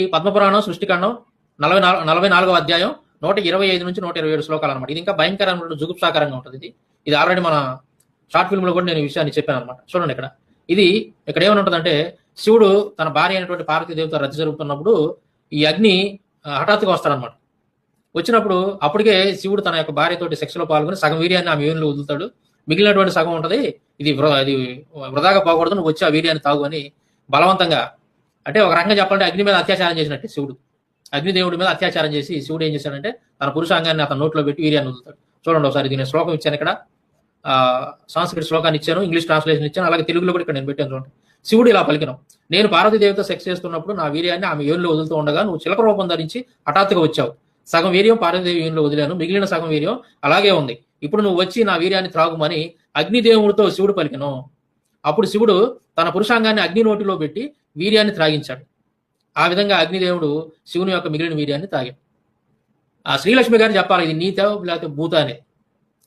ఈ పద్మపురాణం సృష్టికాండం 44వ అధ్యాయం 125 నుంచి 127 శ్లోకాలు అనమాట. ఇది ఇంకా భయంకరమైన జుగుప్సాకరంగా ఉంటుంది. ఇది ఆల్రెడీ మన షార్ట్ ఫిల్మ్ లో కూడా నేను ఈ విషయాన్ని చెప్పాను అనమాట. చూడండి ఇక్కడ ఏమని ఉంటుందంటే, శివుడు తన భార్య అయినటువంటి పార్వతీదేవితో రచ్చ జరుగుతున్నప్పుడు ఈ అగ్ని హఠాత్తుగా వస్తాడనమాట. వచ్చినప్పుడు అప్పటికే శివుడు తన యొక్క భార్యతోటి సెక్స్ లో పాల్గొని సగం వీర్యాన్ని ఆ వీర్యంలో వదులుతాడు. మిగిలినటువంటి సగం ఉంటది, ఇది వృధాగా పోకూడదు, నువ్వు వచ్చి ఆ వీర్యాన్ని తాగు అని బలవంతంగా, అంటే ఒక రకంగా చెప్పాలంటే అగ్ని మీద అత్యాచారం చేసినట్టే శివుడు. అగ్నిదేవుడి మీద అత్యాచారం చేసి శివుడు ఏం చేశాడంటే తన పురుషాంగాన్ని అతని నోట్లో పెట్టి వీర్యాన్ని వదులుతాడు. చూడండి ఒకసారి, దీని శ్లోకం ఇచ్చాను ఇక్కడ, సంస్కృత శ్లోకాన్ని ఇచ్చాను, ఇంగ్లీష్ ట్రాన్స్లేషన్ ఇచ్చాను, అలాగే తెలుగులో కూడా ఇక్కడ నేను పెట్టాను. చూడండి, శివుడు ఇలా పలికినాం, నేను పార్వతీదేవితో సెక్స్ చేస్తున్నప్పుడు నా వీర్యాన్ని ఆమె యోనిలో వదులుతూ ఉండగా నువ్వు చిలక రూపం ధరించి హఠాత్తుగా వచ్చావు. సగం వీర్యం పార్వతీదేవి యోనిలో వదిలాను, మిగిలిన సగం వీర్యం అలాగే ఉంది. ఇప్పుడు నువ్వు వచ్చి నా వీర్యాన్ని త్రాగుమని అగ్నిదేవుడితో శివుడు పలికిను. అప్పుడు శివుడు తన పురుషాంగాన్ని అగ్ని నోటిలో పెట్టి వీర్యాన్ని త్రాగించాడు. ఆ విధంగా అగ్నిదేవుడు శివుని యొక్క మిగిలిన వీర్యాన్ని తాగాడు. ఆ శ్రీలక్ష్మి గారు చెప్పాలి, ఇది నీత లేకపోతే భూత అనేది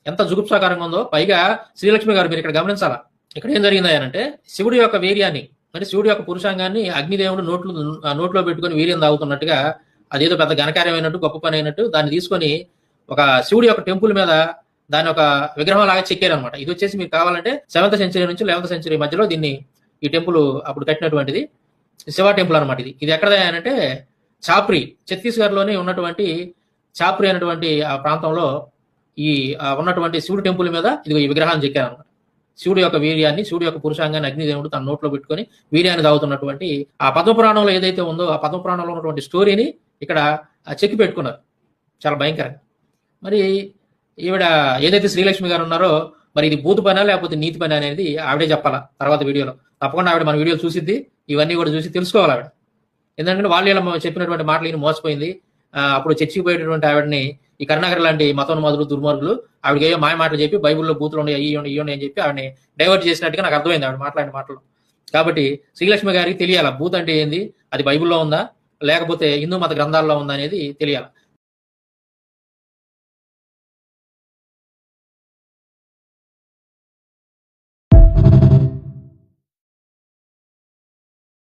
ఎంత జుగుప్సాకారంగా ఉందో. పైగా శ్రీలక్ష్మి గారు మీరు ఇక్కడ గమనించాలా, ఇక్కడ ఏం జరిగింది అంటే, శివుడి యొక్క వీర్యాన్ని, అంటే శివుడి యొక్క పురుషాంగాన్ని అగ్నిదేవుడు నోట్లో పెట్టుకుని వీర్యం తాగుతున్నట్టుగా, అదేదో పెద్ద ఘనకార్యమైనట్టు గొప్ప పని అయినట్టు దాన్ని తీసుకొని ఒక శివుడి యొక్క టెంపుల్ మీద దాని ఒక విగ్రహం లాగా చెక్కారు అనమాట. ఇది వచ్చేసి మీకు కావాలంటే 7th సెంచరీ నుంచి 11th సెంచరీ మధ్యలో ఈ టెంపుల్ అప్పుడు కట్టినటువంటిది శివ టెంపుల్ అనమాట. ఇది ఎక్కడ అంటే చాప్రి, ఛత్తీస్గఢ్ లోనే ఉన్నటువంటి చాప్రి అనేటువంటి ఆ ప్రాంతంలో ఈ ఉన్నటువంటి శివుడి టెంపుల్ మీద ఇది ఈ విగ్రహాన్ని చెక్కారనమాట. శివుడి యొక్క వీర్యాన్ని, శివుడి యొక్క పురుషాంగాన్ని అగ్నిదేవుడు తన నోట్లో పెట్టుకొని వీర్యాన్ని తాగుతున్నటువంటి ఆ పద్మపురాణంలో ఏదైతే ఉందో ఆ పద్మపురాణంలో ఉన్నటువంటి స్టోరీని ఇక్కడ చెక్కి పెట్టుకున్నారు, చాలా భయంకరంగా. మరి ఈవిడ ఏదైతే శ్రీలక్ష్మి గారు ఉన్నారో, మరి ఇది భూత పని లేకపోతే నీతి పని అనేది ఆవిడే చెప్పాలా తర్వాత వీడియోలో. తప్పకుండా ఆవిడ మన వీడియో చూసిద్ది, ఇవన్నీ కూడా చూసి తెలుసుకోవాలి ఆవిడ. ఎందుకంటే వాళ్ళు చెప్పినటువంటి మాటలు మోసపోయింది. అప్పుడు చర్చికి పోయేటటువంటి ఆవిడని ఈ కరుణాకర్ లాంటి మతోన్మాదులు, దుర్మార్గులు ఆవిడకి ఏయో మాయ మాటలు చెప్పి బైబుల్లో బూతులు ఉన్నాయి, ఇయ్యండి అని చెప్పి ఆవిడని డైవర్ట్ చేసినట్టుగా నాకు అర్థమైంది ఆవిడ మాట్లాడిన మాటలు. కాబట్టి శ్రీలక్ష్మి గారికి తెలియాలా భూత్ అంటే ఏంది, అది బైబుల్లో ఉందా లేకపోతే హిందూ మత గ్రంథాల్లో ఉందా అనేది తెలియాలి.